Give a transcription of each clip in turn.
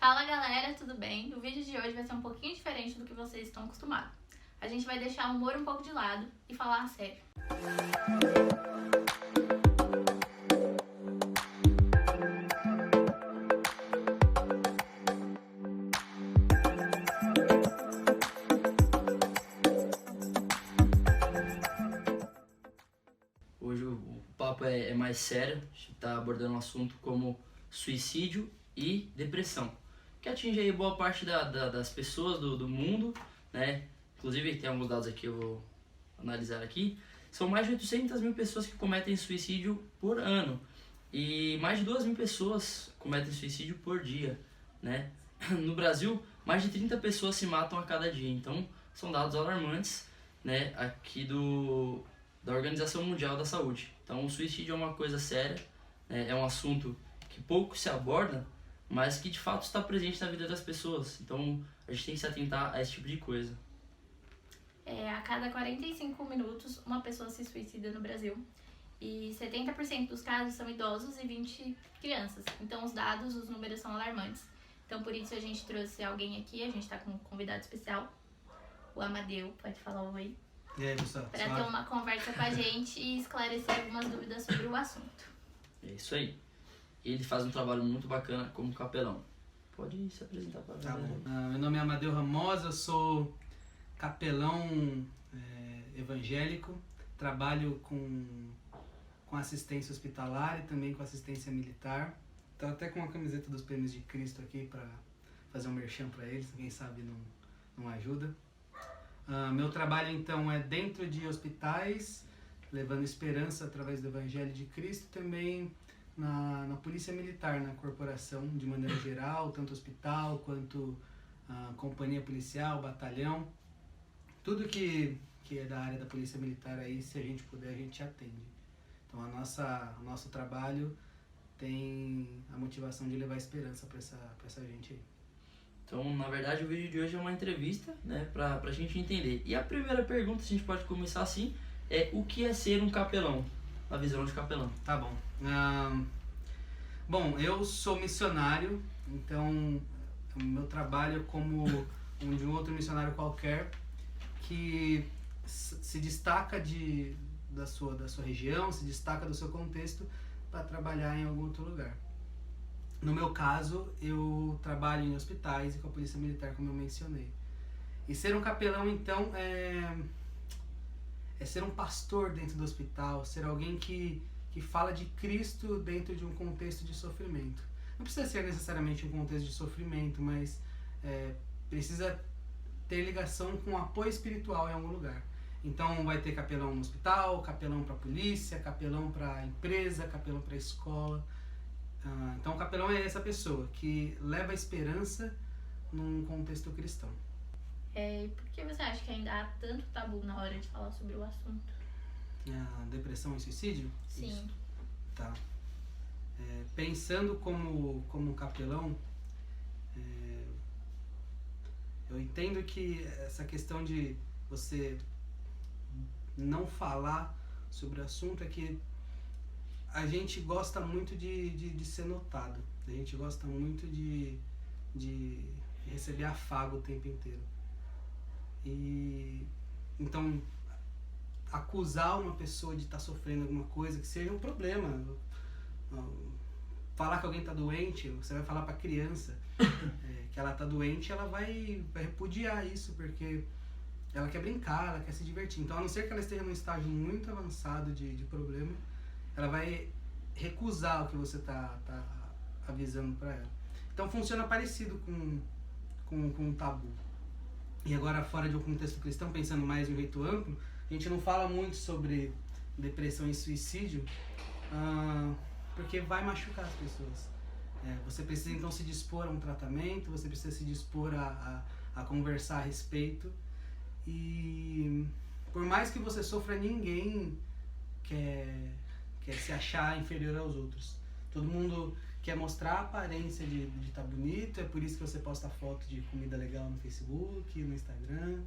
Fala galera, tudo bem? O vídeo de hoje vai ser um pouquinho diferente do que vocês estão acostumados. A gente vai deixar o humor um pouco de lado e falar a sério. Hoje o papo é mais sério, a gente está abordando um assunto como suicídio e depressão, que atinge aí boa parte das pessoas do mundo, né? Inclusive tem alguns dados aqui, eu vou analisar aqui. São mais de 800 mil pessoas que cometem suicídio por ano e mais de 2 mil pessoas cometem suicídio por dia, né? No Brasil, mais de 30 pessoas se matam a cada dia, então são dados alarmantes, né? Aqui da Organização Mundial da Saúde. Então o suicídio é uma coisa séria, né? É um assunto que pouco se aborda, mas que de fato está presente na vida das pessoas. Então a gente tem que se atentar a esse tipo de coisa. A cada 45 minutos, uma pessoa se suicida no Brasil. E 70% dos casos são idosos e 20% crianças. Então os números são alarmantes. Então por isso a gente trouxe alguém aqui, a gente está com um convidado especial, o Amadeu, pode falar um oi. E aí, pessoal? Para ter uma conversa com a gente e esclarecer algumas dúvidas sobre o assunto. É isso aí. Ele faz um trabalho muito bacana como capelão. Pode se apresentar para Tá galera. bom. Meu nome é Amadeu Ramos, eu sou capelão evangélico, trabalho com assistência hospitalar e também com assistência militar. Estou até com a camiseta dos Prêmios de Cristo aqui para fazer um merchan para eles, quem sabe não ajuda. Meu trabalho então é dentro de hospitais, levando esperança através do Evangelho de Cristo, também na Polícia Militar, na corporação de maneira geral, tanto hospital quanto companhia policial, batalhão. Tudo que é da área da Polícia Militar aí, se a gente puder, a gente atende. Então o nosso trabalho tem a motivação de levar esperança para essa gente aí. Então, na verdade, o vídeo de hoje é uma entrevista, né, pra gente entender. E a primeira pergunta, se a gente pode começar assim, é o que é ser um capelão, na visão de capelão? Tá bom. Bom, eu sou missionário, então o meu trabalho é como de um outro missionário qualquer que se destaca da sua região, se destaca do seu contexto para trabalhar em algum outro lugar. No meu caso, eu trabalho em hospitais e com a Polícia Militar, como eu mencionei. E ser um capelão, então, é ser um pastor dentro do hospital, ser alguém que fala de Cristo dentro de um contexto de sofrimento. Não precisa ser necessariamente um contexto de sofrimento, mas precisa ter ligação com apoio espiritual em algum lugar. Então vai ter capelão no hospital, capelão para a polícia, capelão para a empresa, capelão para a escola. Então o capelão é essa pessoa que leva a esperança num contexto cristão. Por que você acha que ainda há tanto tabu na hora de falar sobre o assunto? Depressão e suicídio? Sim. Isso. Tá. Pensando como capelão, eu entendo que essa questão de você não falar sobre o assunto é que a gente gosta muito de ser notado, a gente gosta muito de receber afago o tempo inteiro. E então acusar uma pessoa de estar sofrendo alguma coisa que seja um problema, falar que alguém está doente, você vai falar para a criança que ela está doente, ela vai repudiar isso porque ela quer brincar, ela quer se divertir. Então, a não ser que ela esteja num estágio muito avançado de problema, ela vai recusar o que você está avisando para ela. Então, funciona parecido com um tabu. E agora, fora de um contexto cristão, pensando mais em um jeito amplo, a gente não fala muito sobre depressão e suicídio, porque vai machucar as pessoas. Você precisa, então, se dispor a um tratamento, você precisa se dispor a conversar a respeito. E por mais que você sofra, ninguém quer se achar inferior aos outros. Todo mundo quer mostrar a aparência de estar bonito, é por isso que você posta foto de comida legal no Facebook, no Instagram.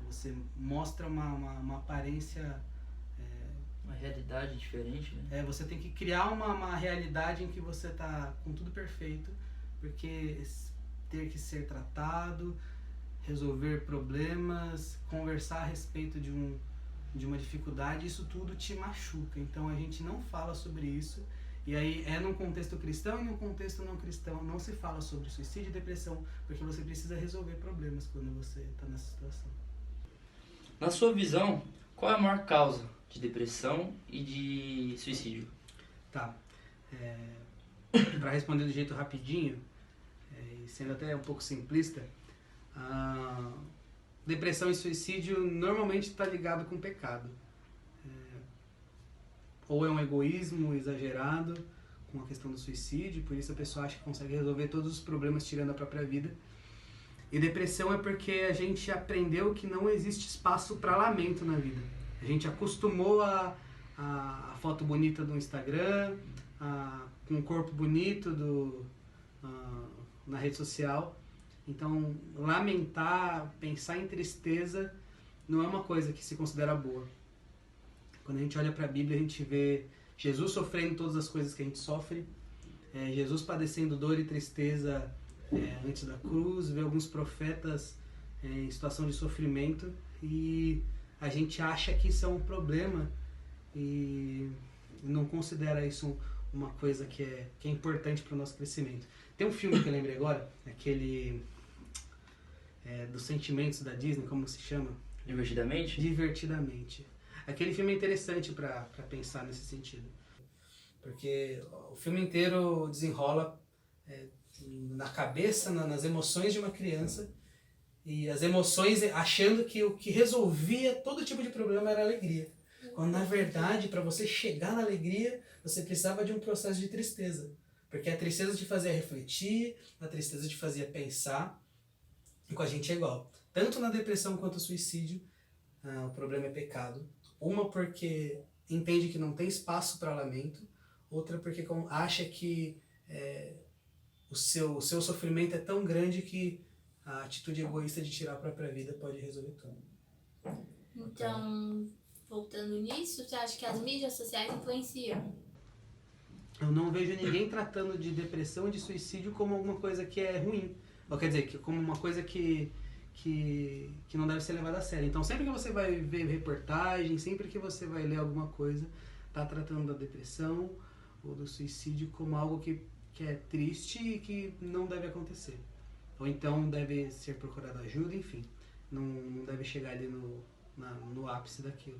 Você mostra uma aparência... Uma realidade diferente, né? Você tem que criar uma realidade em que você tá com tudo perfeito, porque ter que ser tratado, resolver problemas, conversar a respeito de uma dificuldade, isso tudo te machuca. Então a gente não fala sobre isso. E aí é num contexto cristão e num contexto não cristão. Não se fala sobre suicídio e depressão, porque você precisa resolver problemas quando você está nessa situação. Na sua visão, qual é a maior causa de depressão e de suicídio? Tá. Para responder do jeito rapidinho, e sendo até um pouco simplista, depressão e suicídio normalmente está ligado com pecado. Ou é um egoísmo exagerado com a questão do suicídio, por isso a pessoa acha que consegue resolver todos os problemas tirando a própria vida. E depressão é porque a gente aprendeu que não existe espaço para lamento na vida. A gente acostumou a foto bonita do Instagram, com o corpo bonito na rede social. Então, lamentar, pensar em tristeza não é uma coisa que se considera boa. Quando a gente olha para a Bíblia, a gente vê Jesus sofrendo todas as coisas que a gente sofre, Jesus padecendo dor e tristeza antes da cruz, vê alguns profetas em situação de sofrimento e a gente acha que isso é um problema e não considera isso uma coisa que é importante para o nosso crescimento. Tem um filme que eu lembrei agora, aquele dos sentimentos da Disney, como se chama? Divertidamente? Divertidamente. Aquele filme é interessante para pensar nesse sentido. Porque o filme inteiro desenrola na cabeça, nas emoções de uma criança, e as emoções achando que o que resolvia todo tipo de problema era a alegria. Quando na verdade, para você chegar na alegria, você precisava de um processo de tristeza. Porque a tristeza te fazia refletir, a tristeza te fazia pensar, e com a gente é igual. Tanto na depressão quanto no suicídio, o problema é pecado. Uma porque entende que não tem espaço para lamento, outra porque acha que o seu sofrimento é tão grande que a atitude egoísta de tirar a própria vida pode resolver tudo. Então, voltando nisso, você acha que as mídias sociais influenciam? Eu não vejo ninguém tratando de depressão e de suicídio como alguma coisa que é ruim. Ou quer dizer, como uma coisa que não deve ser levada a sério. Então, sempre que você vai ver reportagem, sempre que você vai ler alguma coisa, tá tratando da depressão ou do suicídio como algo que é triste e que não deve acontecer. Ou então deve ser procurada ajuda, enfim. Não deve chegar ali no ápice daquilo.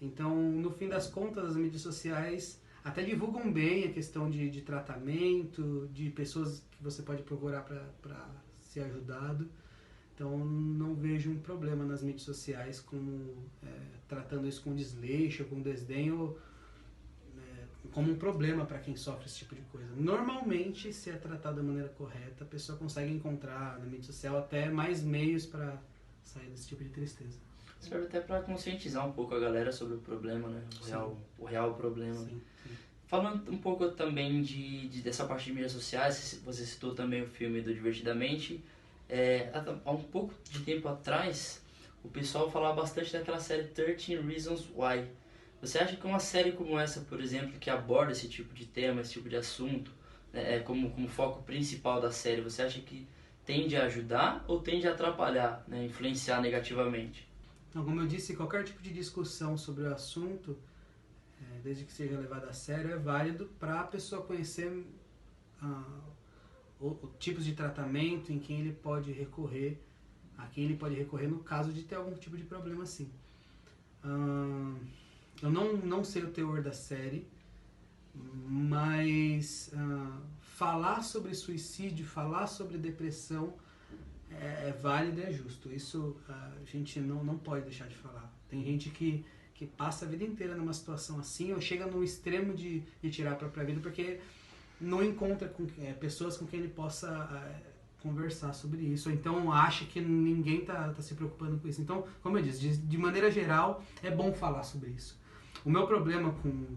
Então, no fim das contas, as mídias sociais até divulgam bem a questão de tratamento, de pessoas que você pode procurar para ser ajudado. Então, não vejo um problema nas mídias sociais como tratando isso com desleixo, com desdém, ou como um problema para quem sofre esse tipo de coisa. Normalmente, se é tratado da maneira correta, a pessoa consegue encontrar na mídia social até mais meios para sair desse tipo de tristeza. Serve até para conscientizar um pouco a galera sobre o problema, né? O real problema. Sim, sim. Falando um pouco também dessa parte de mídias sociais, você citou também o filme do Divertidamente. Há um pouco de tempo atrás, o pessoal falava bastante daquela série 13 Reasons Why. Você acha que uma série como essa, por exemplo, que aborda esse tipo de tema, esse tipo de assunto, como foco principal da série, você acha que tende a ajudar ou tende a atrapalhar, né, influenciar negativamente? Então, como eu disse, qualquer tipo de discussão sobre o assunto, desde que seja levado a sério, é válido para a pessoa conhecer o tipos de tratamento em quem ele pode recorrer, no caso de ter algum tipo de problema assim. Eu não sei o teor da série, mas falar sobre suicídio, falar sobre depressão é válido e é justo. Isso a gente não pode deixar de falar. Tem gente que passa a vida inteira numa situação assim, ou chega no extremo de tirar a própria vida porque não encontra pessoas com quem ele possa conversar sobre isso, ou então acha que ninguém tá se preocupando com isso. Então, como eu disse, de maneira geral, é bom falar sobre isso. O meu problema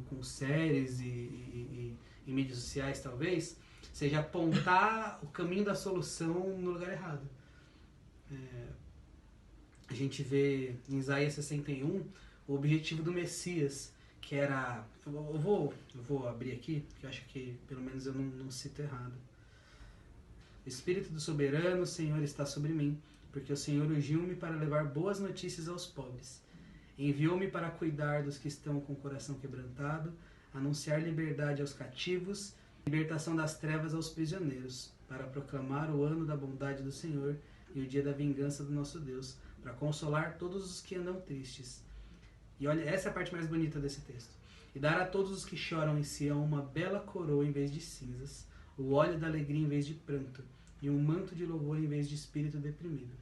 com séries e mídias sociais, talvez, seja apontar o caminho da solução no lugar errado. A gente vê em Isaías 61 o objetivo do Messias, que era... Eu vou abrir aqui, porque eu acho que pelo menos eu não cito errado. Espírito do soberano Senhor está sobre mim, porque o Senhor ungiu-me para levar boas notícias aos pobres. Enviou-me para cuidar dos que estão com o coração quebrantado, anunciar liberdade aos cativos, libertação das trevas aos prisioneiros, para proclamar o ano da bondade do Senhor e o dia da vingança do nosso Deus, para consolar todos os que andam tristes. E olha, essa é a parte mais bonita desse texto. E dar a todos os que choram em Sião uma bela coroa em vez de cinzas, o óleo da alegria em vez de pranto, e um manto de louvor em vez de espírito deprimido.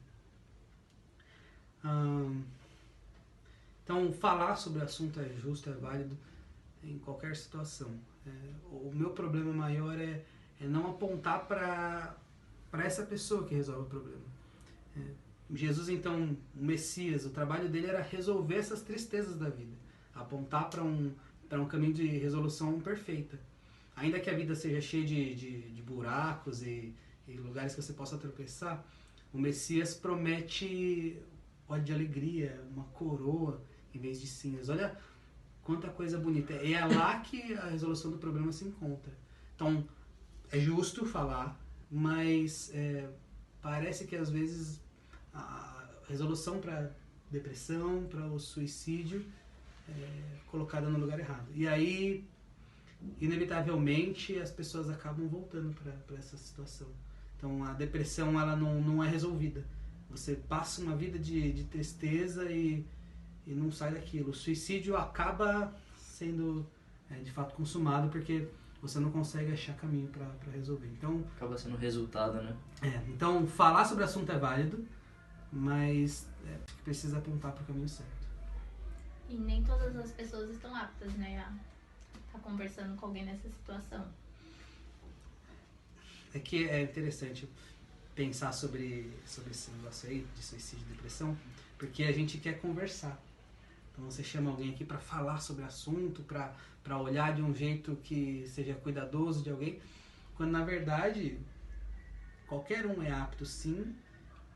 Então, falar sobre o assunto é justo, é válido em qualquer situação. O meu problema maior é não apontar para essa pessoa que resolve o problema. Jesus, então, o Messias, o trabalho dele era resolver essas tristezas da vida, apontar para um caminho de resolução perfeita. Ainda que a vida seja cheia de buracos e lugares que você possa tropeçar, o Messias promete óleo de alegria, uma coroa em vez de cinzas. Olha quanta coisa bonita. É lá que a resolução do problema se encontra. Então, é justo falar, mas parece que às vezes a resolução para depressão, para o suicídio é colocada no lugar errado. E aí, inevitavelmente, as pessoas acabam voltando para essa situação. Então, a depressão ela não é resolvida. Você passa uma vida de tristeza e não sai daquilo. O suicídio acaba sendo, de fato, consumado porque você não consegue achar caminho para resolver. Então, acaba sendo resultado, né? Então, falar sobre o assunto é válido, mas precisa apontar para o caminho certo. E nem todas as pessoas estão aptas, né, a estar conversando com alguém nessa situação. É que é interessante pensar sobre esse negócio aí de suicídio e depressão, porque a gente quer conversar. Então você chama alguém aqui para falar sobre o assunto, para olhar de um jeito que seja cuidadoso de alguém, quando na verdade qualquer um é apto sim,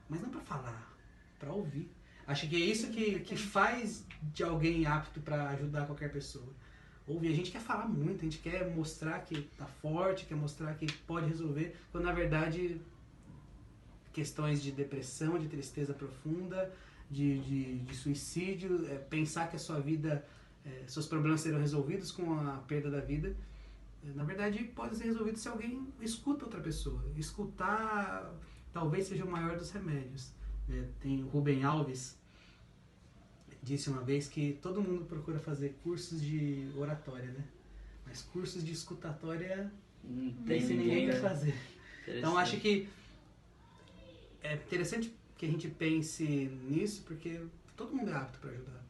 mas não para falar, para ouvir. Acho que é isso que faz de alguém apto para ajudar qualquer pessoa. Ouvir. A gente quer falar muito, a gente quer mostrar que tá forte, quer mostrar que pode resolver, quando na verdade questões de depressão, de tristeza profunda, de suicídio, pensar que a sua vida, seus problemas serão resolvidos com a perda da vida, na verdade pode ser resolvido se alguém escuta outra pessoa. Escutar talvez seja o maior dos remédios. Tem o Rubem Alves, disse uma vez que todo mundo procura fazer cursos de oratória, né? Mas cursos de escutatória não tem ninguém quer fazer. Então acho que é interessante que a gente pense nisso, porque todo mundo é apto para ajudar.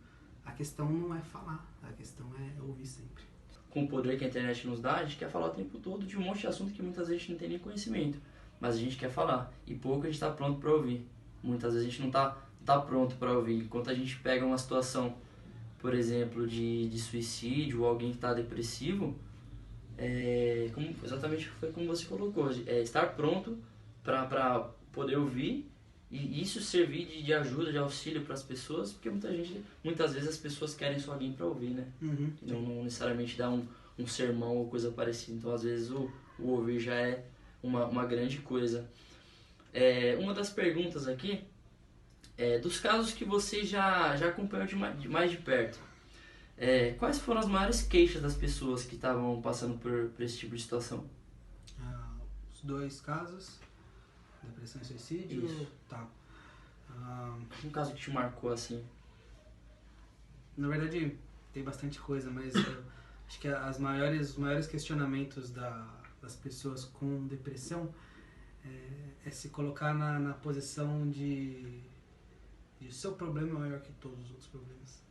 A questão não é falar, a questão é ouvir sempre. Com o poder que a internet nos dá, a gente quer falar o tempo todo de um monte de assunto que muitas vezes a gente não tem nem conhecimento. Mas a gente quer falar, e pouco a gente está pronto para ouvir. Muitas vezes a gente não tá pronto para ouvir. Enquanto a gente pega uma situação, por exemplo, de suicídio ou alguém que está depressivo, exatamente foi como você colocou, estar pronto para poder ouvir e isso servir de ajuda, de auxílio para as pessoas, porque muitas vezes as pessoas querem só alguém para ouvir, né? Uhum. Não necessariamente dar um sermão ou coisa parecida. Então, às vezes, o ouvir já é uma grande coisa. Uma das perguntas aqui dos casos que você já acompanhou mais de perto, quais foram as maiores queixas das pessoas que estavam passando por esse tipo de situação? Os 2 casos, depressão e suicídio. Isso. Tá. Um caso que te marcou assim? Na verdade, tem bastante coisa, mas acho que os maiores questionamentos das pessoas com depressão é se colocar na posição de seu problema é maior que todos os outros problemas.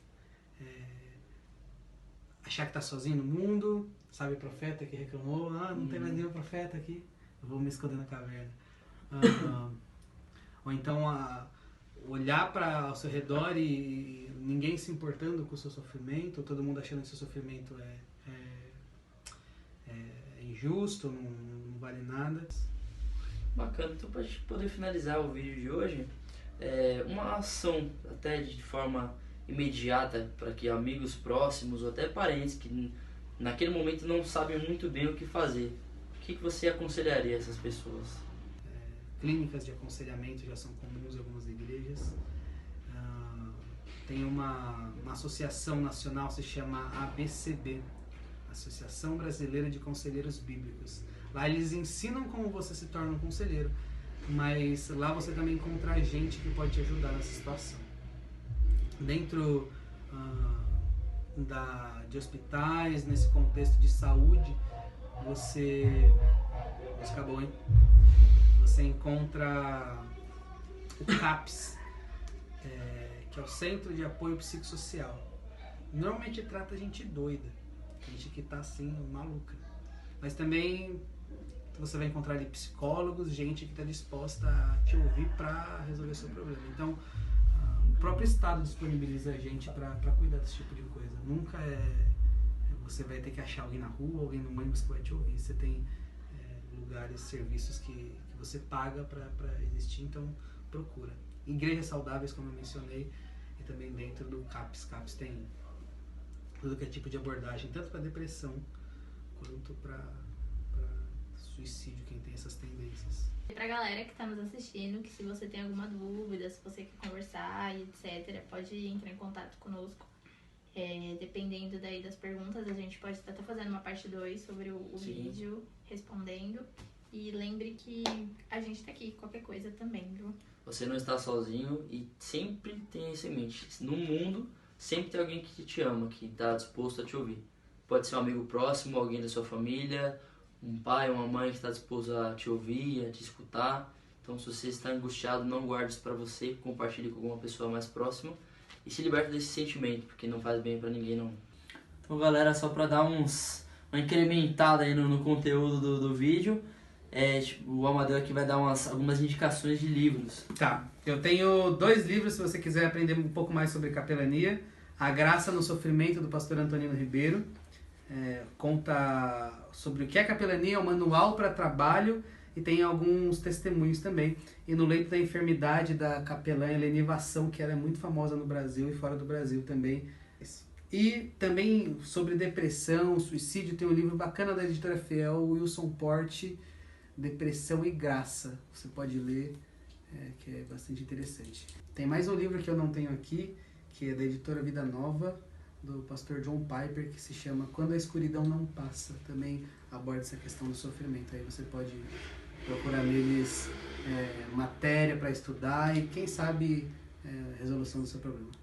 Achar que tá sozinho no mundo, sabe o profeta que reclamou, não tem mais nenhum profeta aqui, eu vou me esconder na caverna. Ou então olhar para ao seu redor e ninguém se importando com o seu sofrimento, ou todo mundo achando que o seu sofrimento é injusto, não vale nada. Bacana, então pra gente poder finalizar o vídeo de hoje, uma ação até de forma imediata para que amigos próximos ou até parentes que naquele momento não sabem muito bem o que fazer, o que você aconselharia a essas pessoas? clínicas de aconselhamento já são comuns em algumas igrejas. Tem uma associação nacional, se chama ABCB, Associação Brasileira de Conselheiros Bíblicos. Lá eles ensinam como você se torna um conselheiro, mas lá você também encontra gente que pode te ajudar nessa situação. Dentro de hospitais, nesse contexto de saúde, você encontra o CAPS, que é o Centro de Apoio Psicossocial. Normalmente trata gente doida, gente que tá assim, maluca. Mas também você vai encontrar ali psicólogos, gente que está disposta a te ouvir para resolver seu problema. Então, o próprio Estado disponibiliza a gente para cuidar desse tipo de coisa. Nunca você vai ter que achar alguém na rua, alguém no ônibus que vai te ouvir. Você tem lugares, serviços que você paga para existir, então procura. Igrejas saudáveis, como eu mencionei, e também dentro do CAPS. CAPS tem tudo que é tipo de abordagem, tanto para depressão quanto para suicídio, quem tem essas tendências. E pra galera que tá nos assistindo, que se você tem alguma dúvida, se você quer conversar e etc, pode entrar em contato conosco. Dependendo daí das perguntas, a gente pode estar fazendo uma parte 2 sobre o vídeo, respondendo. E lembre que a gente tá aqui, qualquer coisa também, viu? Você não está sozinho e sempre tenha isso em mente. No mundo, sempre tem alguém que te ama, que está disposto a te ouvir. Pode ser um amigo próximo, alguém da sua família, um pai, uma mãe que está disposto a te ouvir, a te escutar. Então, se você está angustiado, não guarde isso para você, compartilhe com alguma pessoa mais próxima e se liberta desse sentimento, porque não faz bem para ninguém, não. Então, galera, só para dar uma incrementada aí no conteúdo do vídeo, o Amadeu aqui vai dar algumas indicações de livros. Tá, eu tenho 2 livros se você quiser aprender um pouco mais sobre capelania. A Graça no Sofrimento, do pastor Antonino Ribeiro. Conta sobre o que é capelania, o manual para trabalho e tem alguns testemunhos também. E no Leito da Enfermidade, da capelã Helene Vassão, que ela é muito famosa no Brasil e fora do Brasil também. E também sobre depressão, suicídio, tem um livro bacana da editora Fiel, Wilson Porte, Depressão e Graça. Você pode ler, que é bastante interessante. Tem mais um livro que eu não tenho aqui, que é da editora Vida Nova, do pastor John Piper, que se chama Quando a Escuridão Não Passa. Também aborda essa questão do sofrimento. Aí você pode procurar neles matéria para estudar e, quem sabe, resolução do seu problema.